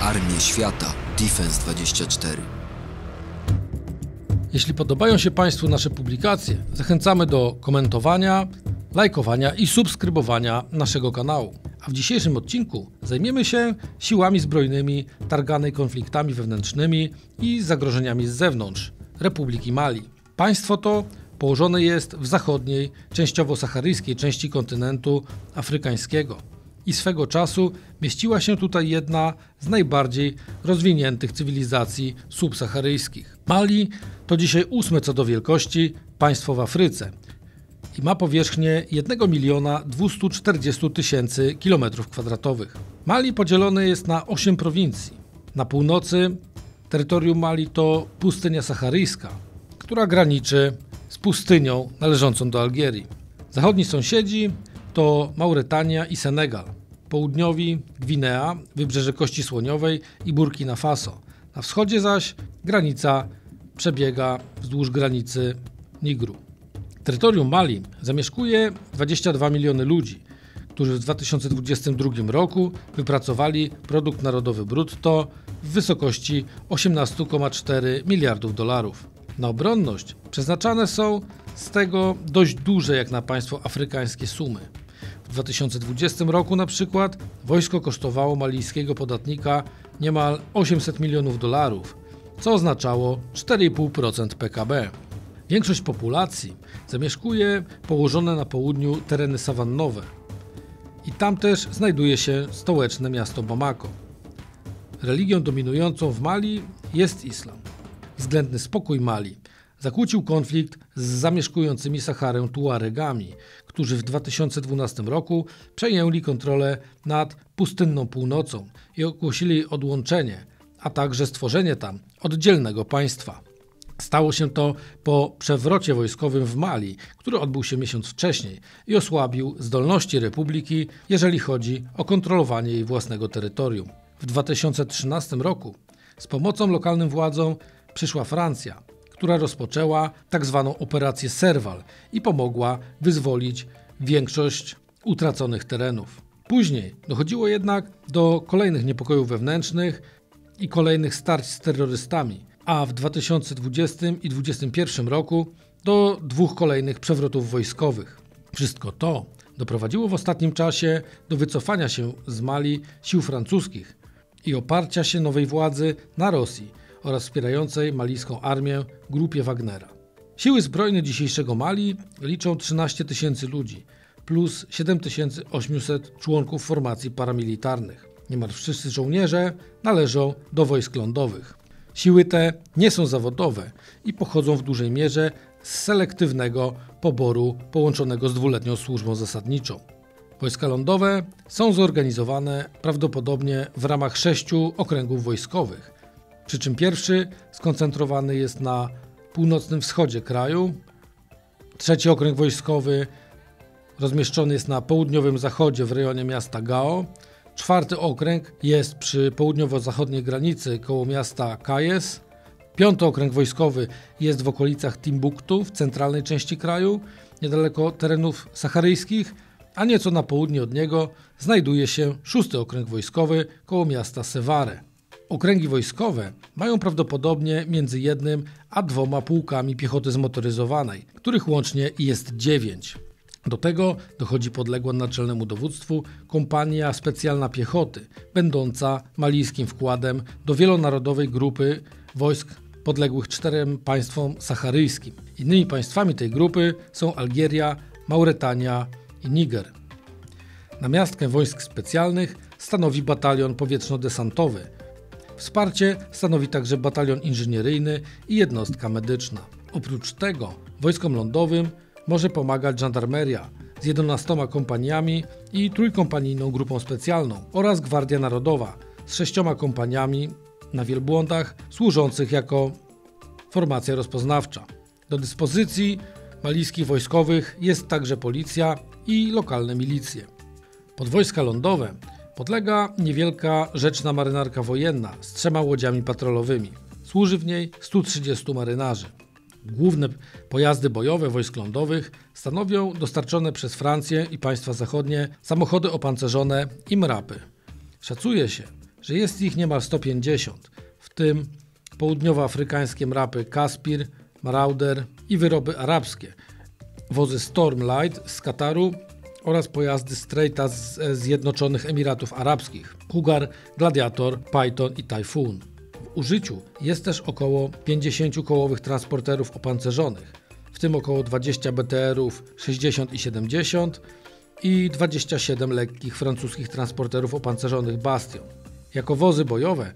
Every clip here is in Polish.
Armię Świata Defense 24. Jeśli podobają się Państwu nasze publikacje, zachęcamy do komentowania, lajkowania i subskrybowania naszego kanału. A w dzisiejszym odcinku zajmiemy się siłami zbrojnymi targanej konfliktami wewnętrznymi i zagrożeniami z zewnątrz Republiki Mali. Państwo to położone jest w zachodniej, częściowo saharyjskiej części kontynentu afrykańskiego i swego czasu mieściła się tutaj jedna z najbardziej rozwiniętych cywilizacji subsaharyjskich. Mali to dzisiaj 8. co do wielkości państwo w Afryce i ma powierzchnię 1 240 000 km². Mali podzielone jest na 8 prowincji. Na północy terytorium Mali to pustynia saharyjska, która graniczy z pustynią należącą do Algierii. Zachodni sąsiedzi to Mauretania i Senegal, południowi Gwinea, wybrzeże Kości Słoniowej i Burkina Faso. Na wschodzie zaś granica przebiega wzdłuż granicy Nigru. Terytorium Mali zamieszkuje 22 miliony ludzi, którzy w 2022 roku wypracowali produkt narodowy brutto w wysokości 18,4 miliardów dolarów. Na obronność przeznaczane są z tego dość duże jak na państwo afrykańskie sumy. W 2020 roku na przykład wojsko kosztowało malijskiego podatnika niemal 800 milionów dolarów, co oznaczało 4,5% PKB. Większość populacji zamieszkuje położone na południu tereny sawannowe i tam też znajduje się stołeczne miasto Bamako. Religią dominującą w Mali jest islam. Względny spokój Mali zakłócił konflikt z zamieszkującymi Saharę Tuaregami, którzy w 2012 roku przejęli kontrolę nad pustynną północą i ogłosili odłączenie, a także stworzenie tam oddzielnego państwa. Stało się to po przewrocie wojskowym w Mali, który odbył się miesiąc wcześniej i osłabił zdolności republiki, jeżeli chodzi o kontrolowanie jej własnego terytorium. W 2013 roku z pomocą lokalnym władzom przyszła Francja, która rozpoczęła tzw. operację Serval i pomogła wyzwolić większość utraconych terenów. Później dochodziło jednak do kolejnych niepokojów wewnętrznych i kolejnych starć z terrorystami, a w 2020 i 2021 roku do 2 kolejnych przewrotów wojskowych. Wszystko to doprowadziło w ostatnim czasie do wycofania się z Mali sił francuskich i oparcia się nowej władzy na Rosji oraz wspierającej malijską armię grupie Wagnera. Siły zbrojne dzisiejszego Mali liczą 13 000 ludzi plus 7800 członków formacji paramilitarnych. Niemal wszyscy żołnierze należą do wojsk lądowych. Siły te nie są zawodowe i pochodzą w dużej mierze z selektywnego poboru połączonego z 2-letnią służbą zasadniczą. Wojska lądowe są zorganizowane prawdopodobnie w ramach 6 okręgów wojskowych, przy czym pierwszy skoncentrowany jest na północnym wschodzie kraju, 3 okręg wojskowy rozmieszczony jest na południowym zachodzie w rejonie miasta Gao, 4 okręg jest przy południowo-zachodniej granicy koło miasta Kayes, 5 okręg wojskowy jest w okolicach Timbuktu w centralnej części kraju, niedaleko terenów saharyjskich, a nieco na południe od niego znajduje się 6 okręg wojskowy koło miasta Sevare. Okręgi wojskowe mają prawdopodobnie między 1 a 2 pułkami piechoty zmotoryzowanej, których łącznie jest 9. Do tego dochodzi podległa naczelnemu dowództwu kompania specjalna piechoty, będąca malijskim wkładem do wielonarodowej grupy wojsk podległych 4 państwom saharyjskim. Innymi państwami tej grupy są Algieria, Mauretania i Niger. Namiastkę wojsk specjalnych stanowi batalion powietrzno-desantowy. Wsparcie stanowi także batalion inżynieryjny i jednostka medyczna. Oprócz tego wojskom lądowym może pomagać żandarmeria z 11 kompaniami i trójkompanijną grupą specjalną oraz Gwardia Narodowa z 6 kompaniami na wielbłądach służących jako formacja rozpoznawcza. Do dyspozycji malijskich wojskowych jest także policja i lokalne milicje. Pod wojska lądowe podlega niewielka rzeczna marynarka wojenna z 3 łodziami patrolowymi. Służy w niej 130 marynarzy. Główne pojazdy bojowe wojsk lądowych stanowią dostarczone przez Francję i państwa zachodnie samochody opancerzone i MRAP-y. Szacuje się, że jest ich niemal 150, w tym południowoafrykańskie mrapy Caspir, Marauder i wyroby arabskie, wozy Stormlight z Kataru oraz pojazdy Straighta z Zjednoczonych Emiratów Arabskich, Cougar, Gladiator, Python i Typhoon. W użyciu jest też około 50 kołowych transporterów opancerzonych, w tym około 20 BTR-ów 60 i 70 i 27 lekkich francuskich transporterów opancerzonych Bastion. Jako wozy bojowe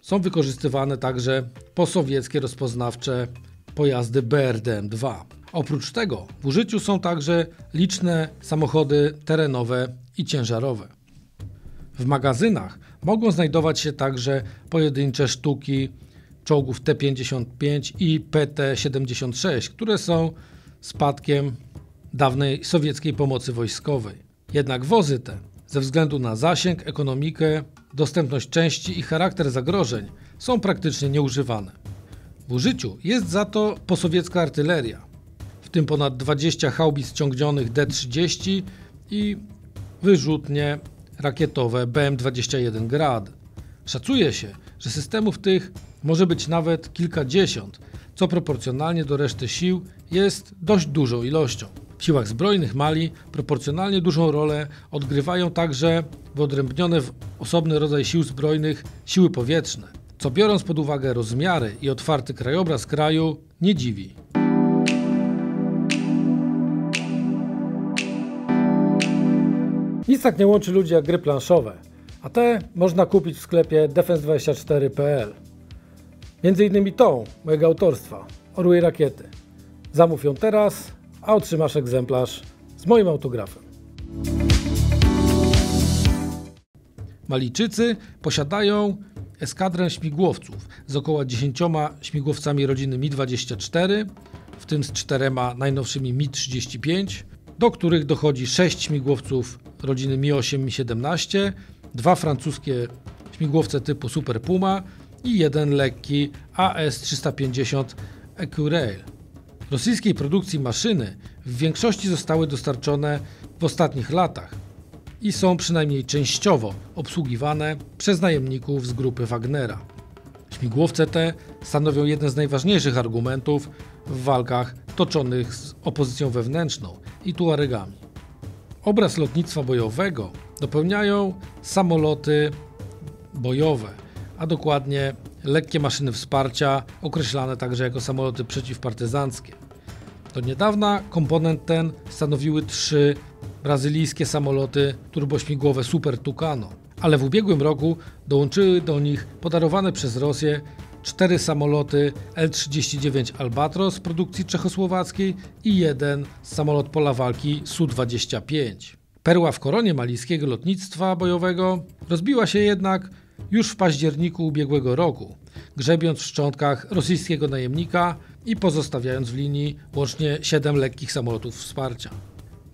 są wykorzystywane także posowieckie rozpoznawcze pojazdy BRDM-2. Oprócz tego w użyciu są także liczne samochody terenowe i ciężarowe. W magazynach mogą znajdować się także pojedyncze sztuki czołgów T-55 i PT-76, które są spadkiem dawnej sowieckiej pomocy wojskowej. Jednak wozy te, ze względu na zasięg, ekonomikę, dostępność części i charakter zagrożeń, są praktycznie nieużywane. W użyciu jest za to posowiecka artyleria, w tym ponad 20 haubic ciągnionych D-30 i wyrzutnie rakietowe BM-21 Grad. Szacuje się, że systemów tych może być nawet kilkadziesiąt, co proporcjonalnie do reszty sił jest dość dużą ilością. W siłach zbrojnych Mali proporcjonalnie dużą rolę odgrywają także wyodrębnione w osobny rodzaj sił zbrojnych siły powietrzne, co biorąc pod uwagę rozmiary i otwarty krajobraz kraju nie dziwi. Nic tak nie łączy ludzi jak gry planszowe, a te można kupić w sklepie defense24.pl. Między innymi tą, mojego autorstwa, Orły i Rakiety. Zamów ją teraz, a otrzymasz egzemplarz z moim autografem. Malijczycy posiadają eskadrę śmigłowców z około 10 śmigłowcami rodziny Mi-24, w tym z 4 najnowszymi Mi-35, do których dochodzi 6 śmigłowców rodziny Mi-8, Mi-17, 2 francuskie śmigłowce typu Super Puma i 1 lekki AS-350 Écureuil. Rosyjskiej produkcji maszyny w większości zostały dostarczone w ostatnich latach i są przynajmniej częściowo obsługiwane przez najemników z grupy Wagnera. Śmigłowce te stanowią jeden z najważniejszych argumentów w walkach toczonych z opozycją wewnętrzną i Tuaregami. Obraz lotnictwa bojowego dopełniają samoloty bojowe, a dokładnie lekkie maszyny wsparcia, określane także jako samoloty przeciwpartyzanckie. Do niedawna komponent ten stanowiły 3 brazylijskie samoloty turbośmigłowe Super Tucano, ale w ubiegłym roku dołączyły do nich podarowane przez Rosję 4 samoloty L-39 Albatros produkcji czechosłowackiej i 1 samolot pola walki Su-25. Perła w koronie malijskiego lotnictwa bojowego rozbiła się jednak już w październiku ubiegłego roku, grzebiąc w szczątkach rosyjskiego najemnika i pozostawiając w linii łącznie 7 lekkich samolotów wsparcia.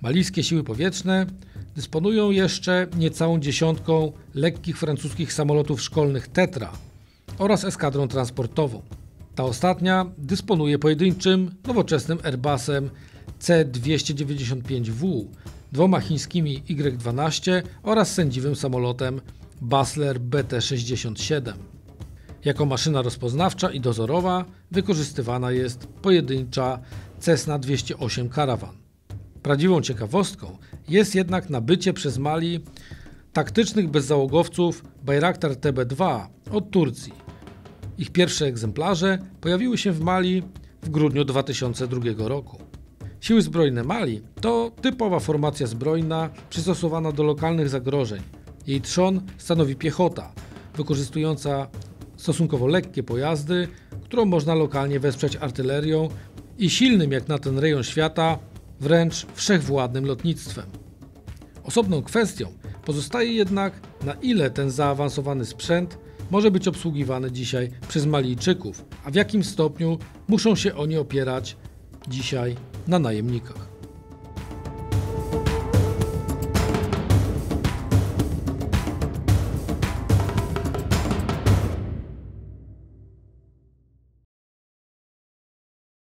Malijskie siły powietrzne dysponują jeszcze niecałą dziesiątką lekkich francuskich samolotów szkolnych Tetra oraz eskadrą transportową. Ta ostatnia dysponuje pojedynczym, nowoczesnym Airbusem C-295W, 2 chińskimi Y-12 oraz sędziwym samolotem Basler BT-67. Jako maszyna rozpoznawcza i dozorowa wykorzystywana jest pojedyncza Cessna 208 Caravan. Prawdziwą ciekawostką jest jednak nabycie przez Mali taktycznych bezzałogowców Bayraktar TB2 od Turcji. Ich pierwsze egzemplarze pojawiły się w Mali w grudniu 2002 roku. Siły zbrojne Mali to typowa formacja zbrojna przystosowana do lokalnych zagrożeń. Jej trzon stanowi piechota, wykorzystująca stosunkowo lekkie pojazdy, którą można lokalnie wesprzeć artylerią i silnym jak na ten rejon świata, wręcz wszechwładnym lotnictwem. Osobną kwestią pozostaje jednak, na ile ten zaawansowany sprzęt może być obsługiwany dzisiaj przez Malijczyków, a w jakim stopniu muszą się oni opierać dzisiaj na najemnikach.